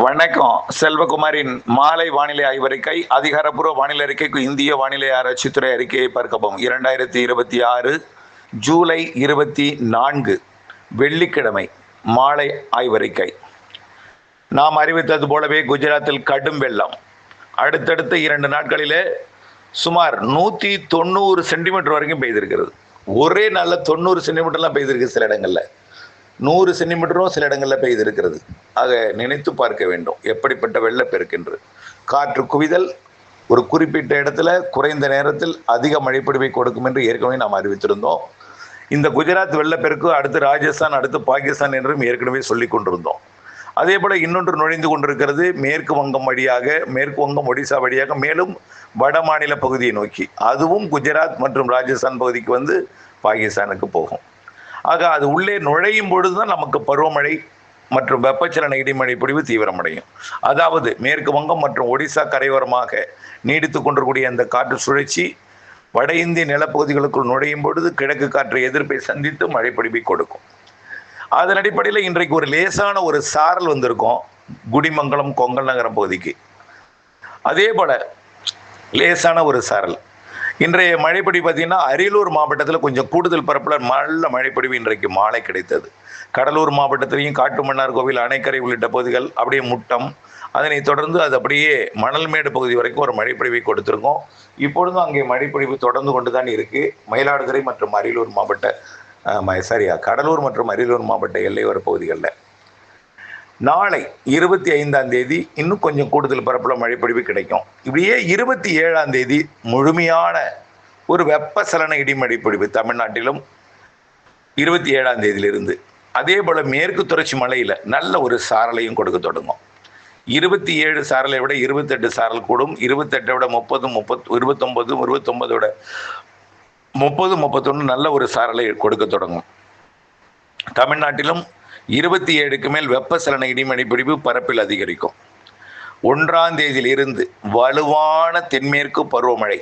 வணக்கம். செல்வகுமாரின் மாலை வானிலை ஆய்வறிக்கை. அதிகாரப்பூர்வ வானிலை அறிக்கைக்கு இந்திய வானிலை ஆராய்ச்சித்துறை அறிக்கையை பார்க்கவும். 2026 ஜூலை 24 வெள்ளிக்கிழமை மாலை ஆய்வறிக்கை. நாம் அறிவித்தது போலவே குஜராத்தில் கடும் வெள்ளம். அடுத்தடுத்த 2 நாட்களிலே சுமார் 190 சென்டிமீட்டர் வரைக்கும் பெய்திருக்கிறது. ஒரே நாளில் 90 சென்டிமீட்டர்லாம் பெய்திருக்கு. சில இடங்களில் 100 சென்டிமீட்டரும் சில இடங்களில் பெய்திருக்கிறது. ஆக நினைத்து பார்க்க வேண்டும் எப்படிப்பட்ட வெள்ளப்பெருக்கு என்று. காற்று குவிதல் ஒரு குறிப்பிட்ட இடத்துல குறைந்த நேரத்தில் அதிக மழைப்பொழிவை கொடுக்கும் என்று ஏற்கனவே நாம் அறிவித்திருந்தோம். இந்த குஜராத் வெள்ளப்பெருக்கு அடுத்து ராஜஸ்தான், அடுத்து பாகிஸ்தான் என்றும் ஏற்கனவே சொல்லி கொண்டிருந்தோம். அதே போல இன்னொன்று நுழைந்து கொண்டிருக்கிறது. மேற்கு வங்கம் வழியாக, மேற்கு வங்கம் ஒடிசா வழியாக மேலும் வட மாநில பகுதியை நோக்கி, அதுவும் குஜராத் மற்றும் ராஜஸ்தான் பகுதிக்கு வந்து பாகிஸ்தானுக்கு போகும். ஆக அது உள்ளே நுழையும் பொழுதுதான் நமக்கு பருவமழை மற்றும் வெப்பச்சலன இடிமழை பொழிவு தீவிரமடையும். அதாவது மேற்கு வங்கம் மற்றும் ஒடிசா கரையோரமாக நீடித்து கொண்டிருக்கூடிய அந்த காற்று சுழற்சி வட இந்திய நிலப்பகுதிகளுக்குள் நுழையும் பொழுது கிழக்கு காற்று எதிர்ப்பை சந்தித்து மழைப்பொழிவை கொடுக்கும். அதன் அடிப்படையில் இன்றைக்கு ஒரு லேசான ஒரு சாரல் வந்திருக்கும் குடிமங்கலம், கொங்கல் நகரம் பகுதிக்கு. அதே போல லேசான ஒரு சாரல். இன்றைய மழைப்பொழிவு பார்த்தீங்கன்னா அரியலூர் மாவட்டத்தில் கொஞ்சம் கூடுதல் பரப்பில் நல்ல மழைப்பொழிவு இன்றைக்கு மாலை கிடைத்தது. கடலூர் மாவட்டத்திலையும் காட்டுமன்னார் கோவில், அணைக்கரை உள்ளிட்ட பகுதிகள், அப்படியே முட்டம், அதனைத் தொடர்ந்து அது அப்படியே மணல்மேடு பகுதி வரைக்கும் ஒரு மழைப்பொழிவை கொடுத்துருக்கோம். இப்பொழுதும் அங்கே மழைப்பொழிவு தொடர்ந்து கொண்டு தான் இருக்குது. மயிலாடுதுறை மற்றும் அரியலூர் மாவட்ட கடலூர் மற்றும் அரியலூர் மாவட்ட எல்லையோர பகுதிகளில். நாளை 25ஆம் தேதி இன்னும் கொஞ்சம் கூடுதல் பரப்பில் மழைப்பொழிவு கிடைக்கும். இப்படியே 27ஆம் தேதி முழுமையான ஒரு வெப்பசலன இடிமழைப்பொழிவு தமிழ்நாட்டிலும் 27ஆம் தேதியிலிருந்து. அதே போல் மேற்கு தொடர்ச்சி மலையில் நல்ல ஒரு சாரலையும் கொடுக்க தொடங்கும். 27 சாரலை விட 28 சாரல் கூடும். 28 விட 30, 29, 29 விட 30, 31 நல்ல ஒரு சாரலை கொடுக்க தொடங்கும். தமிழ்நாட்டிலும் 27க்கு மேல் வெப்பசலன இடிமழை பொழிவு பரப்பில் அதிகரிக்கும். 1ஆம் தேதியிலிருந்து வலுவான தென்மேற்கு பருவமழை.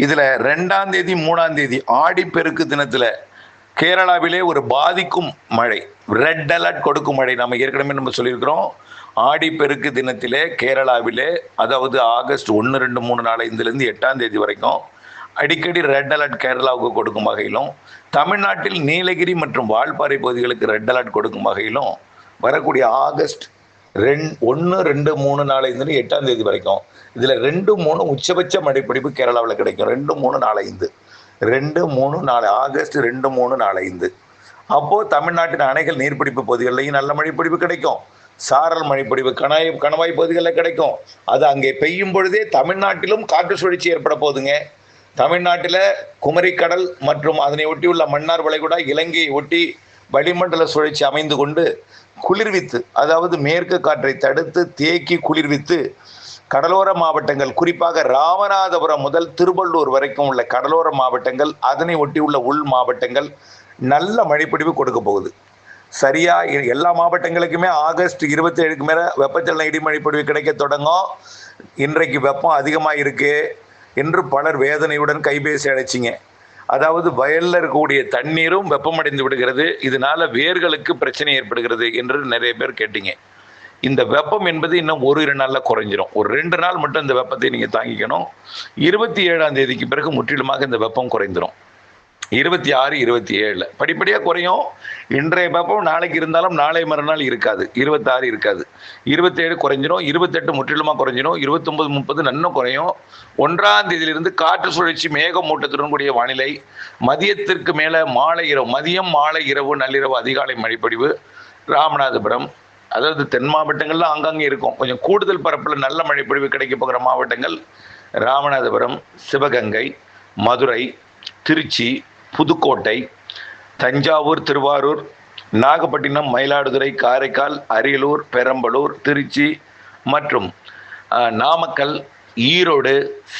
இதில் 2ஆம் தேதி 3ஆம் தேதி ஆடிப்பெருக்கு தினத்தில் கேரளாவிலே ஒரு பாதிக்கும் மழை, ரெட் அலர்ட் கொடுக்கும் மழை நம்ம ஏற்கனவே நம்ம சொல்லியிருக்கிறோம். ஆடிப்பெருக்கு தினத்திலே கேரளாவிலே, அதாவது ஆகஸ்ட் 1, 2, 3, 4, 5லேருந்து 8ஆம் தேதி வரைக்கும் அடிக்கடி ரெட் அலர்ட் கேரளாவுக்கு கொடுக்கும் வகையிலும், தமிழ்நாட்டில் நீலகிரி மற்றும் வால்பாறை பகுதிகளுக்கு ரெட் அலர்ட் கொடுக்கும் வகையிலும் வரக்கூடிய ஆகஸ்ட் 1, 2, 3, 4, 5, 8ஆம் தேதி வரைக்கும் இதில் 2, 3 உச்சபட்ச மழைப்பிடிப்பு கேரளாவில் கிடைக்கும். 2, 3, 4, 5 2, 3, 4 ஆகஸ்ட் 2, 3, 4, 5 அப்போது தமிழ்நாட்டின் அணைகள் நீர்பிடிப்பு பகுதிகளிலையும் நல்ல மழைப்பிடிப்பு கிடைக்கும். சாரல் மழைப்பொழிவு கணவாய் பகுதிகளில் கிடைக்கும். அது அங்கே பெய்யும் பொழுதே தமிழ்நாட்டிலும் காற்று சுழற்சி ஏற்பட போகுதுங்க. தமிழ்நாட்டில் குமரிக்கடல் மற்றும் அதனை ஒட்டியுள்ள மன்னார் வளைகுடா, இலங்கையை ஒட்டி வளிமண்டல சுழற்சி அமைந்து கொண்டு குளிர்வித்து, அதாவது மேற்கு காற்றை தடுத்து தேக்கி குளிர்வித்து கடலோர மாவட்டங்கள், குறிப்பாக ராமநாதபுரம் முதல் திருவள்ளூர் வரைக்கும் உள்ள கடலோர மாவட்டங்கள், அதனை ஒட்டியுள்ள உள் மாவட்டங்கள் நல்ல மழைப்பொழிவு கொடுக்க போகுது. சரியா எல்லா மாவட்டங்களுக்குமே ஆகஸ்ட் 27க்கு மேலே வெப்பச்சலன இடிமழைப்பொழிவு கிடைக்க தொடங்கும். இன்றைக்கு வெப்பம் அதிகமாக இருக்கு என்று பலர் வேதனையுடன் கைபேசி அழைச்சிங்க. அதாவது வயலில் இருக்கக்கூடிய தண்ணீரும் வெப்பமடைந்து விடுகிறது, இதனால வேர்களுக்கு பிரச்சனை ஏற்படுகிறது என்று நிறைய பேர் கேட்டீங்க. இந்த வெப்பம் என்பது இன்னும் 1-2 நாளில் குறைஞ்சிரும். ஒரு 2 நாள் மட்டும் இந்த வெப்பத்தை நீங்கள் தாங்கிக்கணும். 27ஆம் தேதிக்கு பிறகு முற்றிலுமாக இந்த வெப்பம் குறைந்துடும். 26, 27 படிப்படியாக குறையும். இன்றைய வெப்பம் நாளைக்கு இருந்தாலும் நாளை மறுநாள் இருக்காது. 26 இருக்காது. 27 குறைஞ்சிடும். 28 முற்றிலுமாக குறைஞ்சிடும். 29, 30 நன்னும் குறையும். 1ஆம் தேதியிலிருந்து காற்று சுழற்சி மேகமூட்டத்துடன் கூடிய வானிலை. மதியத்திற்கு மேலே மதியம், மாலை, இரவு, நள்ளிரவு, அதிகாலை மழைப்பொழிவு. ராமநாதபுரம், அதாவது தென் மாவட்டங்கள்லாம் ஆங்காங்கே இருக்கும். கொஞ்சம் கூடுதல் பரப்பில் நல்ல மழைப்பொழிவு கிடைக்க போகிற மாவட்டங்கள் ராமநாதபுரம், சிவகங்கை, மதுரை, திருச்சி, புதுக்கோட்டை, தஞ்சாவூர், திருவாரூர், நாகப்பட்டினம், மயிலாடுதுறை, காரைக்கால், அரியலூர், பெரம்பலூர், திருச்சி மற்றும் நாமக்கல், ஈரோடு,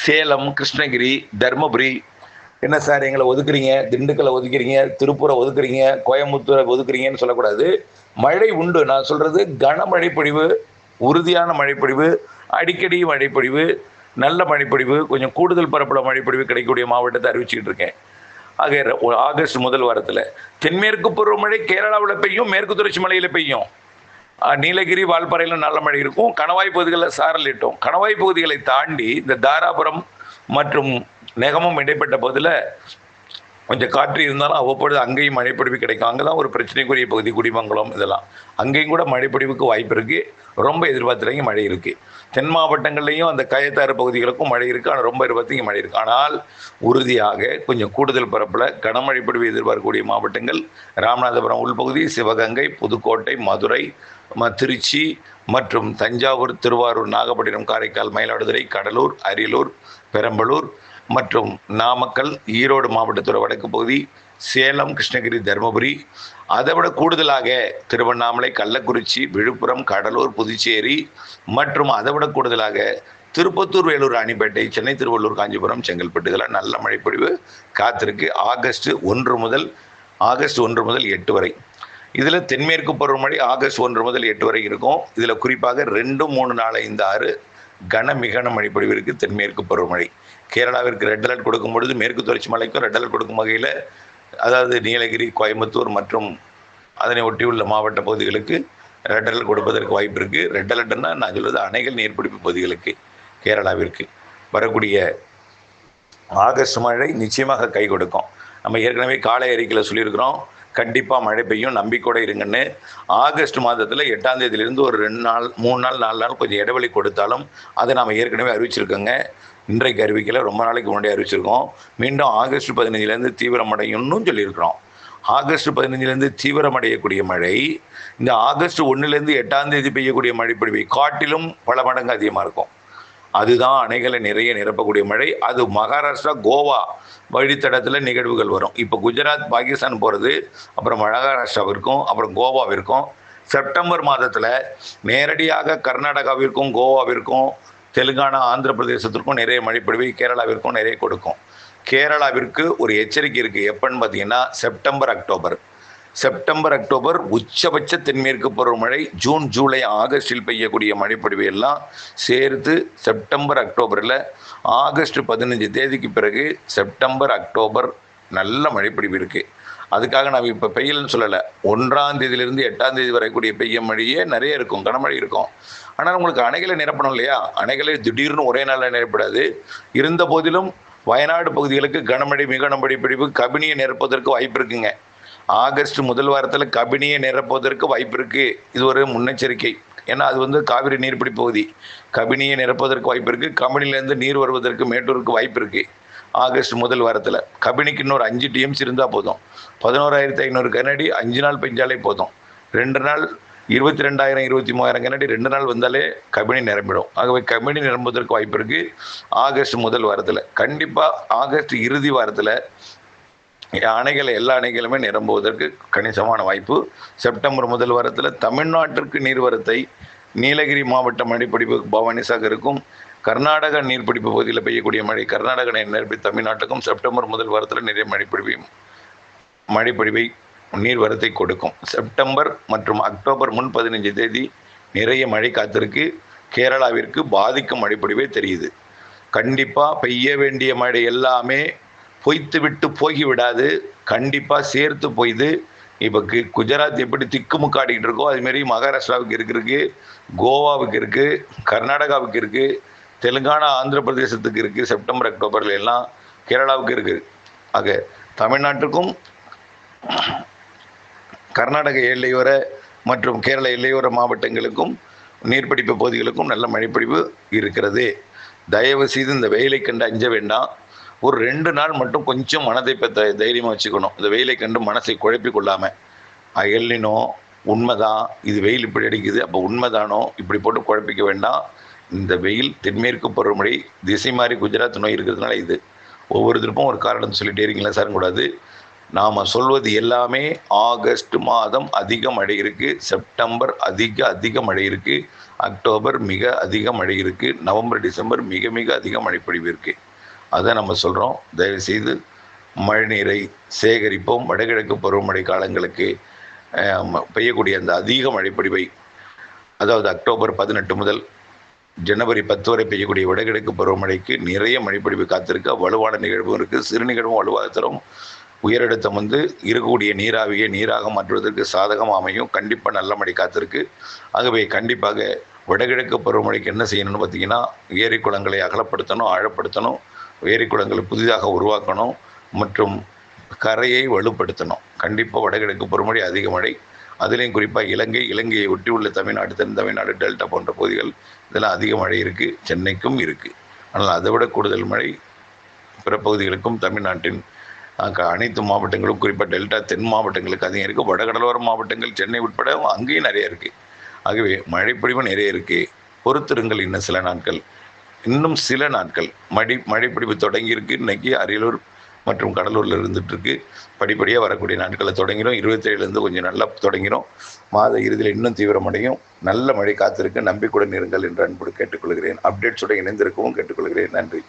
சேலம், கிருஷ்ணகிரி, தர்மபுரி. என்ன சார் எங்களை ஒதுக்குறீங்க, திண்டுக்கலை ஒதுக்குறீங்க, திருப்பூரை ஒதுக்குறீங்க, கோயம்புத்தூரை ஒதுக்குறீங்கன்னு சொல்லக்கூடாது. மழை உண்டு. நான் சொல்கிறது கனமழை பொழிவு, உறுதியான மழைப்பொழிவு, அடிக்கடி மழைப்பொழிவு, நல்ல மழைப்பொழிவு, கொஞ்சம் கூடுதல் பரப்பளவு மழைப்பொழிவு கிடைக்கக்கூடிய மாவட்டத்தை அறிவிச்சுக்கிட்டு இருக்கேன். ஆக ஆகஸ்ட் முதல் வாரத்தில் தென்மேற்கு பருவமழை கேரளாவில் பெய்யும், மேற்கு தொடர்ச்சி மலையில் பெய்யும். நீலகிரி வால்பாறையில் நல்ல மழை இருக்கும். கணவாய் பகுதிகளில் சாரல் எட்டும். கணவாய் பகுதிகளை தாண்டி இந்த தாராபுரம் மற்றும் நெகமம் இடைப்பட்ட பகுதியில் கொஞ்சம் காற்று இருந்தாலும் அவ்வப்பொழுது அங்கேயும் மழைப்பொழிவு கிடைக்கும். அங்கே தான் ஒரு பிரச்சனைக்குரிய பகுதி குடிமங்கலம் இதெல்லாம். அங்கேயும் கூட மழைப்பொழிவுக்கு வாய்ப்பு இருக்குது. ரொம்ப எதிர்பார்த்துலையும் மழை இருக்குது. தென் மாவட்டங்கள்லேயும் அந்த கயத்தாறு பகுதிகளுக்கும் மழை இருக்குது. ஆனால் ரொம்ப எதிர்பார்த்தையும் மழை இருக்குது. ஆனால் உறுதியாக கொஞ்சம் கூடுதல் பரப்பில் கனமழை பொழிவு எதிர்பார்க்கக்கூடிய மாவட்டங்கள் ராமநாதபுரம் உள்பகுதி, சிவகங்கை, புதுக்கோட்டை, மதுரை, திருச்சி மற்றும் தஞ்சாவூர், திருவாரூர், நாகப்பட்டினம், காரைக்கால், மயிலாடுதுறை, கடலூர், அரியலூர், பெரம்பலூர் மற்றும் நாமக்கல், ஈரோடு மாவட்டத்தோட வடக்கு பகுதி, சேலம், கிருஷ்ணகிரி, தருமபுரி, அதை விட கூடுதலாக திருவண்ணாமலை, கள்ளக்குறிச்சி, விழுப்புரம், கடலூர், புதுச்சேரி மற்றும் அதை விட கூடுதலாக திருப்பத்தூர், வேலூர், ராணிப்பேட்டை, சென்னை, திருவள்ளூர், காஞ்சிபுரம், செங்கல்பட்டு இதெல்லாம் நல்ல மழைப்பொழிவு காத்திருக்கு. ஆகஸ்ட் 1 முதல் 8 வரை. இதில் தென்மேற்கு பருவமழை ஆகஸ்ட் 1 முதல் 8 வரை இருக்கும். இதில் குறிப்பாக 2, 3, 4, 5, 6 மிகன மழைப்பொழிவு இருக்குது. தென்மேற்கு பருவமழை கேரளாவிற்கு ரெட் அலர்ட் கொடுக்கும் பொழுது மேற்கு தொடர்ச்சி மலைக்கும் ரெட் அலர்ட் கொடுக்கும் வகையில், அதாவது நீலகிரி, கோயம்புத்தூர் மற்றும் அதனை ஒட்டியுள்ள மாவட்ட பகுதிகளுக்கு ரெட் அலர்ட் கொடுப்பதற்கு வாய்ப்பு இருக்குது. ரெட் அலர்ட்னா நான் சொல்வது அணைகள் நீர்பிடிப்பு பகுதிகளுக்கு கேரளாவிற்கு வரக்கூடிய ஆகஸ்ட் மழை நிச்சயமாக கை கொடுக்கும். நம்ம ஏற்கனவே காலை அறிக்கையில் சொல்லியிருக்கிறோம், கண்டிப்பாக மழை பெய்யும், நம்பிக்கையோடு இருங்கன்னு. ஆகஸ்ட் மாதத்தில் 8ஆம் தேதியிலிருந்து ஒரு 2 நாள் 3 நாள் 4 நாள் கொஞ்சம் இடைவெளி கொடுத்தாலும் அதை நாம் ஏற்கனவே அறிவிச்சிருக்கோங்க. இன்றைக்கு அறிவிக்கல, ரொம்ப நாளைக்கு முன்னாடி அறிவிச்சிருக்கோம். மீண்டும் ஆகஸ்ட் 15 தீவிரமடையும்னு சொல்லியிருக்கிறோம். ஆகஸ்ட் 15 தீவிரமடையக்கூடிய மழை இந்த ஆகஸ்ட் 1 8ஆம் தேதி பெய்யக்கூடிய மழை பொழிவை காட்டிலும் பல மடங்கு அதிகமாக இருக்கும். அதுதான் அணைகளை நிறைய நிரப்பக்கூடிய மழை. அது மகாராஷ்டிரா, கோவா வழித்தடத்தில் நிகழ்வுகள் வரும். இப்போ குஜராத், பாகிஸ்தான் போகிறது, அப்புறம் மகாராஷ்டிராவிற்கும் அப்புறம் கோவாவிற்கும் செப்டம்பர் மாதத்தில் நேரடியாக கர்நாடகாவிற்கும் செப்டம்பர் தெலுங்கானா, ஆந்திர பிரதேசத்திற்கும் நிறைய மழைப்பொழிவை கேரளாவிற்கும் நிறைய கொடுக்கும். கேரளாவிற்கு ஒரு எச்சரிக்கை இருக்குது. எப்பன்னு பார்த்தீங்கன்னா செப்டம்பர் அக்டோபர் உச்சபட்ச தென்மேற்கு பருவமழை. ஜூன், ஜூலை, ஆகஸ்டில் பெய்யக்கூடிய மழைப்பொழிவு எல்லாம் சேர்த்து செப்டம்பர் அக்டோபரில் ஆகஸ்ட் 15 தேதிக்கு பிறகு செப்டம்பர் அக்டோபர் நல்ல மழைப்பொழிவு இருக்குது. அதுக்காக நான் இப்போ பெய்யலன்னு சொல்லலை. 1ஆம் தேதியிலிருந்து 8ஆம் தேதி வரக்கூடிய பெய்ய மழையே நிறைய இருக்கும், கனமழை இருக்கும். ஆனால் உங்களுக்கு அணைகளை நிரப்பணும் இல்லையா? அணைகளை திடீர்னு ஒரே நாளில் நிரப்படாது. இருந்த போதிலும் வயநாடு பகுதிகளுக்கு கனமழை, மிக கனமழை பொழிவு, கபினியை நிரப்புவதற்கு வாய்ப்பு இருக்குங்க. ஆகஸ்ட் முதல் வாரத்தில் கபினியை நிரப்புவதற்கு வாய்ப்பு இருக்குது. இது ஒரு முன்னெச்சரிக்கை. ஏன்னா அது காவிரி நீர்பிடிப்பு பகுதி. கபினியை நிரப்புவதற்கு வாய்ப்பு இருக்குது. கபினிலேருந்து நீர் வருவதற்கு மேட்டூருக்கு வாய்ப்பு இருக்குது. ஆகஸ்ட் முதல் வாரத்தில் கபினிக்கு இன்னொரு 5 TMC இருந்தால் போதும். 11,500 கனஅடி 5 நாள் பெஞ்சாலே போதும். 2 நாள் 22,000 23,000 கனஅடி 2 நாள் வந்தாலே கபினி நிரம்பிடும். ஆகவே கபினி நிரம்புவதற்கு வாய்ப்பு இருக்குது ஆகஸ்ட் முதல் வாரத்தில். கண்டிப்பாக ஆகஸ்ட் இறுதி வாரத்தில் எல்லா அணைகளுமே நிரம்புவதற்கு கணிசமான வாய்ப்பு. செப்டம்பர் முதல் வாரத்தில் தமிழ்நாட்டிற்கு நீர்வரத்தை நீலகிரி மாவட்ட மழைப்பிடிப்பு பவானிசாகருக்கும், கர்நாடக நீர்பிடிப்பு பகுதியில் பெய்யக்கூடிய மழை கர்நாடக நிரப்பி தமிழ்நாட்டுக்கும் செப்டம்பர் முதல் வாரத்தில் நிறைய மழைப்பொழிவை நீர்வரத்தை கொடுக்கும். செப்டம்பர் மற்றும் அக்டோபர் 15 தேதி நிறைய மழை காத்திருக்கு. கேரளாவிற்கு பாதிக்கும் மழைப்பொழிவே தெரியுது. கண்டிப்பாக பெய்ய வேண்டிய மழை எல்லாமே பொய்த்து விட்டு போகிவிடாது, கண்டிப்பாக சேர்த்து போய்து. இப்போ குஜராத் எப்படி திக்குமுக்காடிக்கிட்டு இருக்கோ அதுமாரி மகாராஷ்டிராவுக்கு இருக்கு, கோவாவுக்கு இருக்குது, கர்நாடகாவுக்கு இருக்குது, தெலுங்கானா, ஆந்திர பிரதேசத்துக்கு இருக்குது. செப்டம்பர் அக்டோபரில் எல்லாம் கேரளாவுக்கு இருக்குது. ஆக தமிழ்நாட்டுக்கும் கர்நாடக எல்லையோர மற்றும் கேரள எல்லையோர மாவட்டங்களுக்கும் நீர்பிடிப்பு பகுதிகளுக்கும் நல்ல மழைப்பொழிவு இருக்கிறது. தயவு செய்து இந்த வெயிலை கண்டு அஞ்ச வேண்டாம். ஒரு 2 நாள் மட்டும் கொஞ்சம் மனதை தைரியமாக வச்சுக்கணும். இந்த வெயிலை கண்டு மனசை குழப்பி கொள்ளாமல், எல்லினோ உண்மைதான், இது வெயில் இப்படி அடிக்குது, அப்போ உண்மைதானோ இப்படி போட்டு குழப்பிக்க வேண்டாம். இந்த வெயில் தென்மேற்கு பருவமழை திசை மாறி குஜராத் நோய் இருக்கிறதுனால இது ஒவ்வொருத்தருக்கும் ஒரு காரணம் சொல்லிட்டே இருக்கீங்களா சார் கூடாது. நாம் சொல்வது எல்லாமே ஆகஸ்ட் மாதம் அதிக மழை இருக்குது, செப்டம்பர் அதிக மழை இருக்குது, அக்டோபர் மிக அதிக மழை இருக்குது, நவம்பர் டிசம்பர் மிக மிக அதிக மழைப்பொழிவு இருக்குது. அதை நம்ம சொல்கிறோம். தயவுசெய்து மழைநீரை சேகரிப்போம். வடகிழக்கு பருவமழை காலங்களுக்கு பெய்யக்கூடிய அந்த அதிக மழைப்பொழிவை, அதாவது அக்டோபர் 18 முதல் ஜனவரி 10 வரை பெய்யக்கூடிய வடகிழக்கு பருவமழைக்கு நிறைய மழைப்பொழிவு காத்திருக்க. வலுவான நிகழ்வும் இருக்குது, சிறு நிகழ்வும் வலுவாக தரும். உயரழுத்தம் இருக்கக்கூடிய நீராவியை நீராக மாற்றுவதற்கு சாதகமாக அமையும். கண்டிப்பாக நல்ல மழை காத்திருக்கு. ஆகவே கண்டிப்பாக வடகிழக்கு பருவமழைக்கு என்ன செய்யணும்னு பார்த்தீங்கன்னா, ஏரி குளங்களை அகலப்படுத்தணும், ஆழப்படுத்தணும், ஏரி குளங்களை புதிதாக உருவாக்கணும் மற்றும் கரையை வலுப்படுத்தணும். கண்டிப்பாக வடகிழக்கு பருவமழை அதிக மழை, அதுலேயும் குறிப்பாக இலங்கையை ஒட்டி உள்ள தமிழ்நாடு, தென் தமிழ்நாடு, டெல்டா போன்ற பகுதிகள் இதெல்லாம் அதிக மழை இருக்குது. சென்னைக்கும் இருக்குது. ஆனால் அதை விட கூடுதல் மழை பிற பகுதிகளுக்கும் தமிழ்நாட்டின் அனைத்து மாவட்டங்களும், குறிப்பாக டெல்டா தென் மாவட்டங்களுக்கு அதிகம் இருக்குது. வடகடலோர மாவட்டங்கள் சென்னை உட்பட அங்கேயும் நிறைய இருக்குது. ஆகவே மழைப்பொழிவு நிறைய இருக்குது. பொறுத்திருங்கள். இன்னும் சில நாட்கள் மழைப்பொழிவு தொடங்கியிருக்கு. இன்னைக்கு அரியலூர் மற்றும் கடலூரில் இருந்துகிட்ருக்கு. படிப்படியாக வரக்கூடிய நாட்களில் தொடங்கிடும். 27 கொஞ்சம் நல்லா தொடங்கிடும். மாத இறுதியில் இன்னும் தீவிரமடையும். நல்ல மழை காத்திருக்கு. நம்பிக்கையுடன் இருங்கள் என்று அன்போடு கேட்டுக்கொள்கிறேன். அப்டேட்ஸோடு இணைந்திருக்கவும் கேட்டுக்கொள்கிறேன். நன்றி.